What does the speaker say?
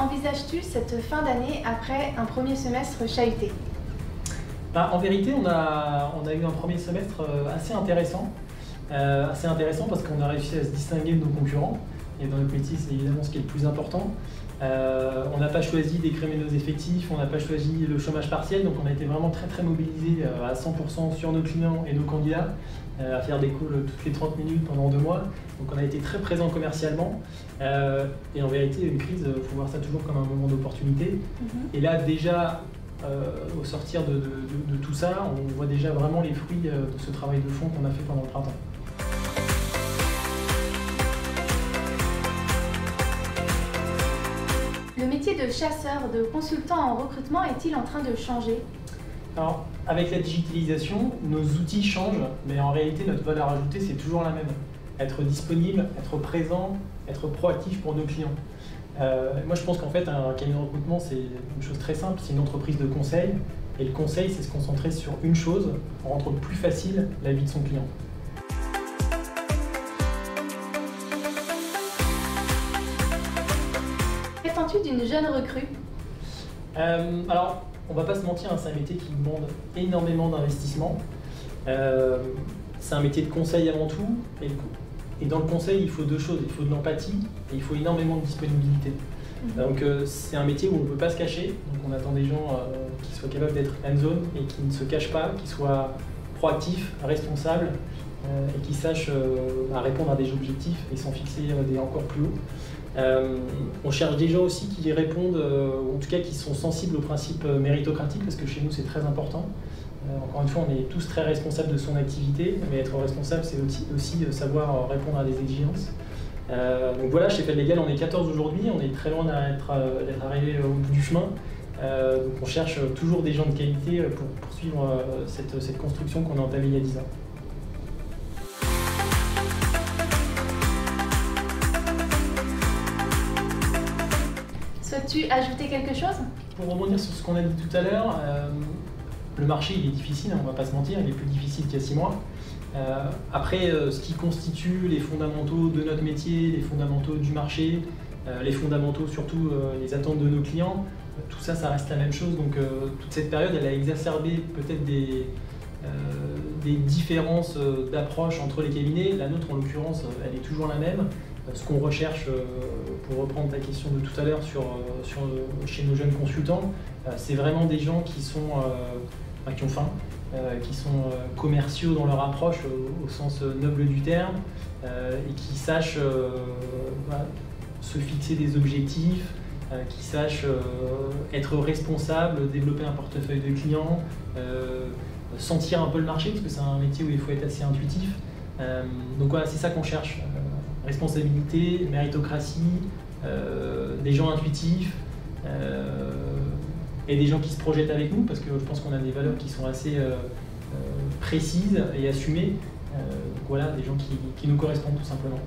envisages-tu cette fin d'année après un premier semestre chahuté? En vérité, on a eu un premier semestre assez intéressant parce qu'on a réussi à se distinguer de nos concurrents. Et dans notre métier, c'est évidemment ce qui est le plus important. On n'a pas choisi d'écrémer nos effectifs, on n'a pas choisi le chômage partiel, donc on a été vraiment très mobilisés à 100% sur nos clients et nos candidats, à faire des calls toutes les 30 minutes pendant 2 mois. Donc on a été très présents commercialement. Et en vérité, une crise, il faut voir ça toujours comme un moment d'opportunité. Et là, déjà, au sortir de tout ça, on voit déjà vraiment les fruits de ce travail de fond qu'on a fait pendant le printemps. Le métier de chasseur, de consultant en recrutement est-il en train de changer? Alors, avec la digitalisation, nos outils changent, mais en réalité, notre valeur ajoutée, c'est toujours la même. Être disponible, être présent, être proactif pour nos clients. Moi, je pense qu'en fait, un cabinet de recrutement, c'est une chose très simple, c'est une entreprise de conseil. Et le conseil, c'est se concentrer sur une chose pour rendre plus facile la vie de son client. Qu'attends-tu d'une jeune recrue? Alors, on va pas se mentir, hein, c'est un métier qui demande énormément d'investissement. C'est un métier de conseil avant tout. Et dans le conseil, il faut 2 choses. Il faut de l'empathie et il faut énormément de disponibilité. Donc c'est un métier où on ne peut pas se cacher. Donc on attend des gens qui soient capables d'être hands-on et qui ne se cachent pas, qui soient proactifs, responsables et qui sachent répondre à des objectifs et s'en fixer des encore plus hauts. On cherche des gens aussi qui répondent, ou en tout cas qui sont sensibles au principe méritocratique, parce que chez nous c'est très important. Encore une fois, on est tous très responsables de son activité, mais être responsable, c'est aussi savoir répondre à des exigences. Donc voilà, chez Feld Legal, on est 14 aujourd'hui, on est très loin d'être arrivé au bout du chemin. Donc on cherche toujours des gens de qualité pour poursuivre cette construction qu'on a entamée il y a 10 ans. Souhaites-tu ajouter quelque chose? Pour rebondir sur ce qu'on a dit tout à l'heure, le marché il est difficile, on ne va pas se mentir, il est plus difficile qu'il y a 6 mois. Après, ce qui constitue les fondamentaux de notre métier, les fondamentaux du marché, les fondamentaux surtout les attentes de nos clients, tout ça, ça reste la même chose. Donc toute cette période, elle a exacerbé peut-être des différences d'approche entre les cabinets. La nôtre, en l'occurrence, elle est toujours la même. Ce qu'on recherche, pour reprendre ta question de tout à l'heure chez nos jeunes consultants, c'est vraiment des gens qui ont faim, qui sont commerciaux dans leur approche au sens noble du terme, et qui sachent se fixer des objectifs, qui sachent être responsables, développer un portefeuille de clients, sentir un peu le marché, parce que c'est un métier où il faut être assez intuitif. Donc voilà, c'est ça qu'on cherche. Responsabilité, méritocratie, des gens intuitifs et des gens qui se projettent avec nous, parce que je pense qu'on a des valeurs qui sont assez précises et assumées. Donc voilà, des gens qui nous correspondent tout simplement.